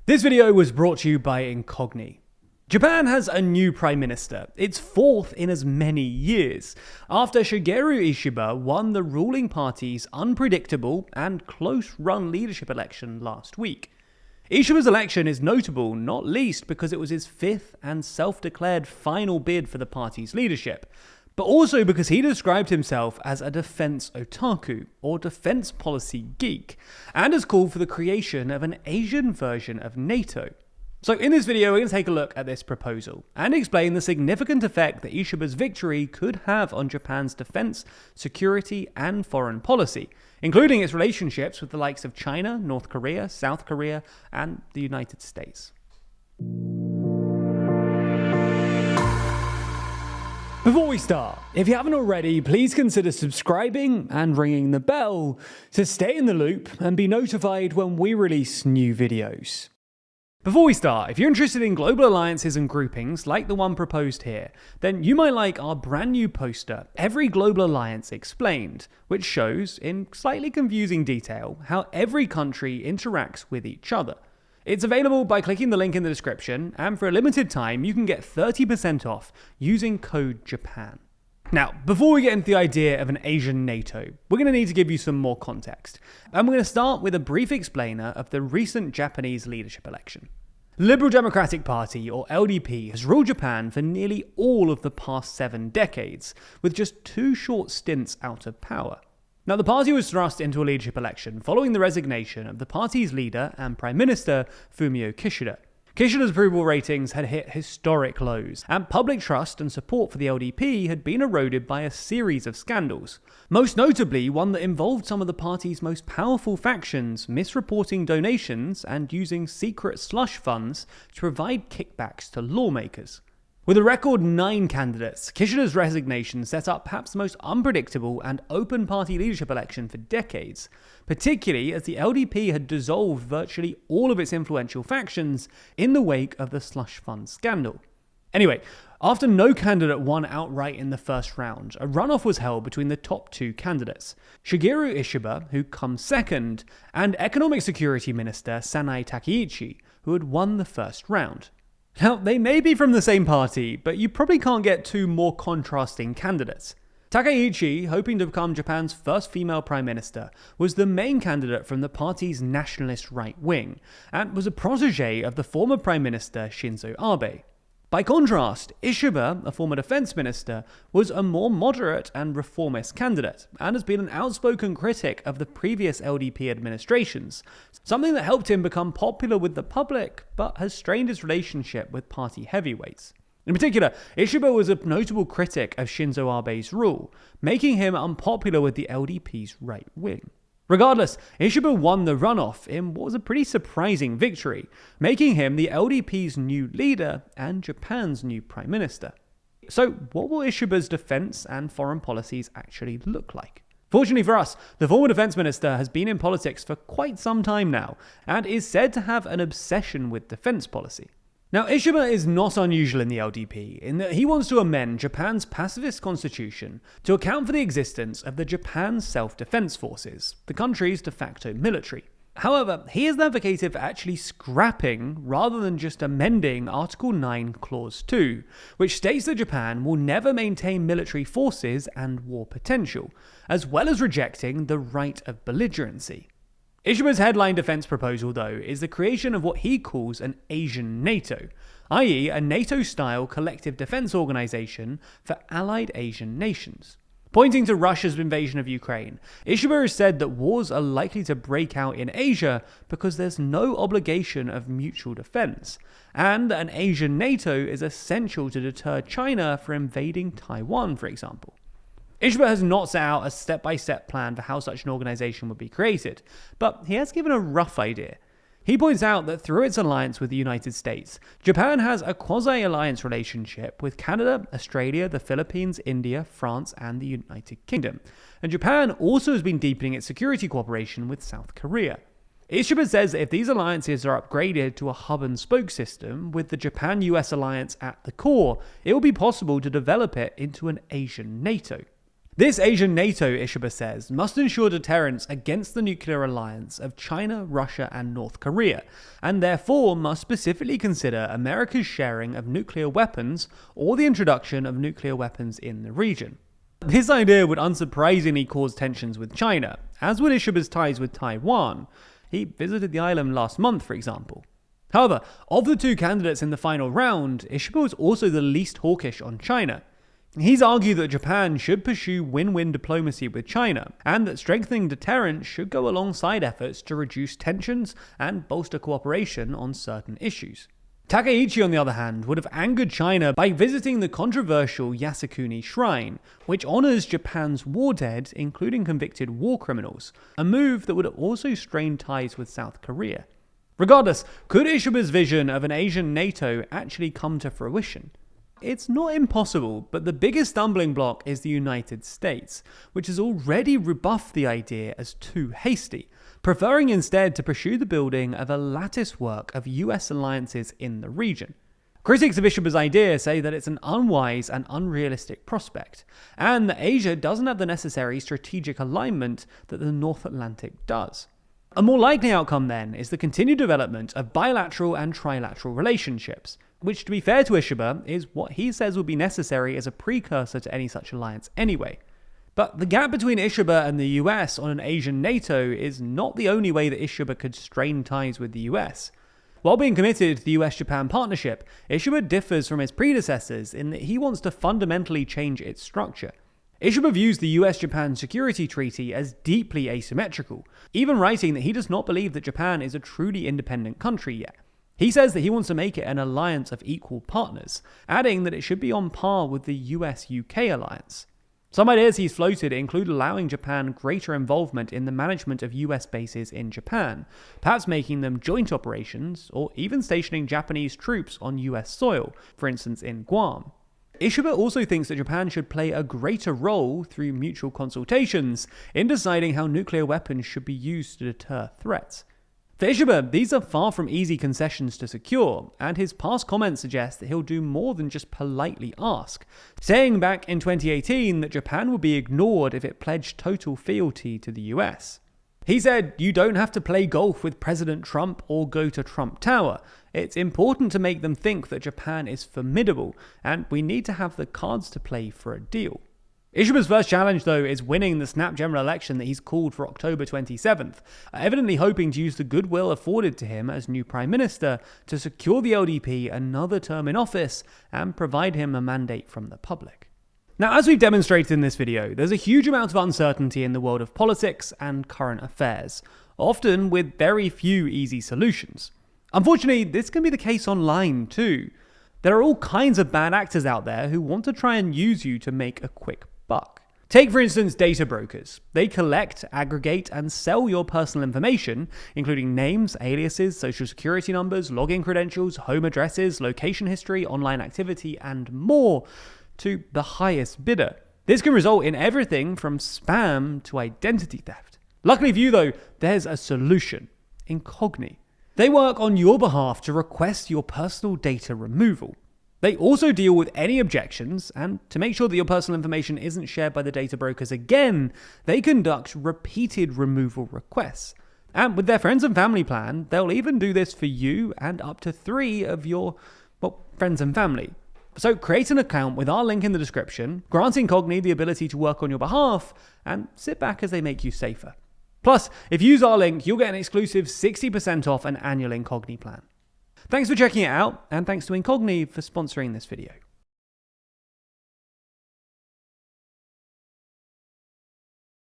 This video was brought to you by Incogni. Japan has a new prime minister, its fourth in as many years, after Shigeru Ishiba won the ruling party's unpredictable and close-run leadership election last week. Ishiba's election is notable not least because it was his fifth and self-declared final bid for the party's leadership, but also because he described himself as a defense otaku, or defense policy geek, and has called for the creation of an Asian version of NATO. So in this video, we're going to take a look at this proposal and explain the significant effect that Ishiba's victory could have on Japan's defense, security, and foreign policy, including its relationships with the likes of China, North Korea, South Korea, and the United States. Before we start, if you haven't already, please consider subscribing and ringing the bell to stay in the loop and be notified when we release new videos. Before we start, if you're interested in global alliances and groupings like the one proposed here, then you might like our brand new poster, Every Global Alliance Explained, which shows, in slightly confusing detail, how every country interacts with each other. It's available by clicking the link in the description, and for a limited time you can get 30% off using code JAPAN. Now, before we get into the idea of an Asian NATO, we're going to need to give you some more context, and we're going to start with a brief explainer of the recent Japanese leadership election. The Liberal Democratic Party, or LDP, has ruled Japan for nearly all of the past 7 decades, with just 2 short stints out of power. Now, the party was thrust into a leadership election following the resignation of the party's leader and Prime Minister Fumio Kishida. Kishida's approval ratings had hit historic lows, and public trust and support for the LDP had been eroded by a series of scandals, most notably one that involved some of the party's most powerful factions misreporting donations and using secret slush funds to provide kickbacks to lawmakers. With a record 9 candidates, Kishida's resignation set up perhaps the most unpredictable and open party leadership election for decades, particularly as the LDP had dissolved virtually all of its influential factions in the wake of the slush fund scandal. Anyway, after no candidate won outright in the first round, a runoff was held between the top 2 candidates, Shigeru Ishiba, who comes second, and Economic Security Minister Sanai Takeichi, who had won the first round. Now, they may be from the same party, but you probably can't get 2 more contrasting candidates. Takeichi, hoping to become Japan's first female prime minister, was the main candidate from the party's nationalist right wing, and was a protege of the former prime minister Shinzo Abe. By contrast, Ishiba, a former defense minister, was a more moderate and reformist candidate, and has been an outspoken critic of the previous LDP administrations, something that helped him become popular with the public, but has strained his relationship with party heavyweights. In particular, Ishiba was a notable critic of Shinzo Abe's rule, making him unpopular with the LDP's right wing. Regardless, Ishiba won the runoff in what was a pretty surprising victory, making him the LDP's new leader and Japan's new prime minister. So, what will Ishiba's defense and foreign policies actually look like? Fortunately for us, the former defense minister has been in politics for quite some time now, and is said to have an obsession with defense policy. Now, Ishiba is not unusual in the LDP in that he wants to amend Japan's pacifist constitution to account for the existence of the Japan Self-Defense Forces, the country's de facto military. However, he has advocated for actually scrapping rather than just amending Article 9, Clause 2, which states that Japan will never maintain military forces and war potential, as well as rejecting the right of belligerency. Ishiba's headline defense proposal, though, is the creation of what he calls an Asian NATO, i.e. a NATO-style collective defense organization for allied Asian nations. Pointing to Russia's invasion of Ukraine, Ishiba has said that wars are likely to break out in Asia because there's no obligation of mutual defense, and that an Asian NATO is essential to deter China from invading Taiwan, for example. Ishiba has not set out a step-by-step plan for how such an organization would be created, but he has given a rough idea. He points out that through its alliance with the United States, Japan has a quasi-alliance relationship with Canada, Australia, the Philippines, India, France, and the United Kingdom, and Japan also has been deepening its security cooperation with South Korea. Ishiba says that if these alliances are upgraded to a hub-and-spoke system with the Japan-US alliance at the core, it will be possible to develop it into an Asian NATO. This Asian NATO, Ishiba says, must ensure deterrence against the nuclear alliance of China, Russia, and North Korea, and therefore must specifically consider America's sharing of nuclear weapons or the introduction of nuclear weapons in the region. This idea would unsurprisingly cause tensions with China, as would Ishiba's ties with Taiwan. He visited the island last month, for example. However, of the two candidates in the final round, Ishiba was also the least hawkish on China. He's argued that Japan should pursue win-win diplomacy with China, and that strengthening deterrence should go alongside efforts to reduce tensions and bolster cooperation on certain issues. Takeichi, on the other hand, would have angered China by visiting the controversial Yasukuni Shrine, which honors Japan's war dead, including convicted war criminals, a move that would also strain ties with South Korea. Regardless, could Ishiba's vision of an Asian NATO actually come to fruition? It's not impossible, but the biggest stumbling block is the United States, which has already rebuffed the idea as too hasty, preferring instead to pursue the building of a latticework of US alliances in the region. Critics of Ishiba's idea say that it's an unwise and unrealistic prospect, and that Asia doesn't have the necessary strategic alignment that the North Atlantic does. A more likely outcome, then, is the continued development of bilateral and trilateral relationships, which, to be fair to Ishiba, is what he says would be necessary as a precursor to any such alliance anyway. But the gap between Ishiba and the US on an Asian NATO is not the only way that Ishiba could strain ties with the US. While being committed to the US-Japan partnership, Ishiba differs from his predecessors in that he wants to fundamentally change its structure. Ishiba views the US-Japan Security Treaty as deeply asymmetrical, even writing that he does not believe that Japan is a truly independent country yet. He says that he wants to make it an alliance of equal partners, adding that it should be on par with the US-UK alliance. Some ideas he's floated include allowing Japan greater involvement in the management of US bases in Japan, perhaps making them joint operations, or even stationing Japanese troops on US soil, for instance in Guam. Ishiba also thinks that Japan should play a greater role through mutual consultations in deciding how nuclear weapons should be used to deter threats. For Ishiba, these are far from easy concessions to secure, and his past comments suggest that he'll do more than just politely ask, saying back in 2018 that Japan would be ignored if it pledged total fealty to the US. He said, "You don't have to play golf with President Trump or go to Trump Tower. It's important to make them think that Japan is formidable, and we need to have the cards to play for a deal." Ishiba's first challenge, though, is winning the snap general election that he's called for October 27th, evidently hoping to use the goodwill afforded to him as new Prime Minister to secure the LDP another term in office and provide him a mandate from the public. Now, as we've demonstrated in this video, there's a huge amount of uncertainty in the world of politics and current affairs, often with very few easy solutions. Unfortunately, this can be the case online too. There are all kinds of bad actors out there who want to try and use you to make a quick buck. Take, for instance, data brokers. They collect, aggregate, and sell your personal information, including names, aliases, social security numbers, login credentials, home addresses, location history, online activity, and more, to the highest bidder. This can result in everything from spam to identity theft. Luckily for you, though, there's a solution: Incogni. They work on your behalf to request your personal data removal. They also deal with any objections, and to make sure that your personal information isn't shared by the data brokers again, they conduct repeated removal requests. And with their friends and family plan, they'll even do this for you and up to 3 of your, friends and family. So create an account with our link in the description, grant Incogni the ability to work on your behalf, and sit back as they make you safer. Plus, if you use our link, you'll get an exclusive 60% off an annual Incogni plan. Thanks for checking it out, and thanks to Incogni for sponsoring this video.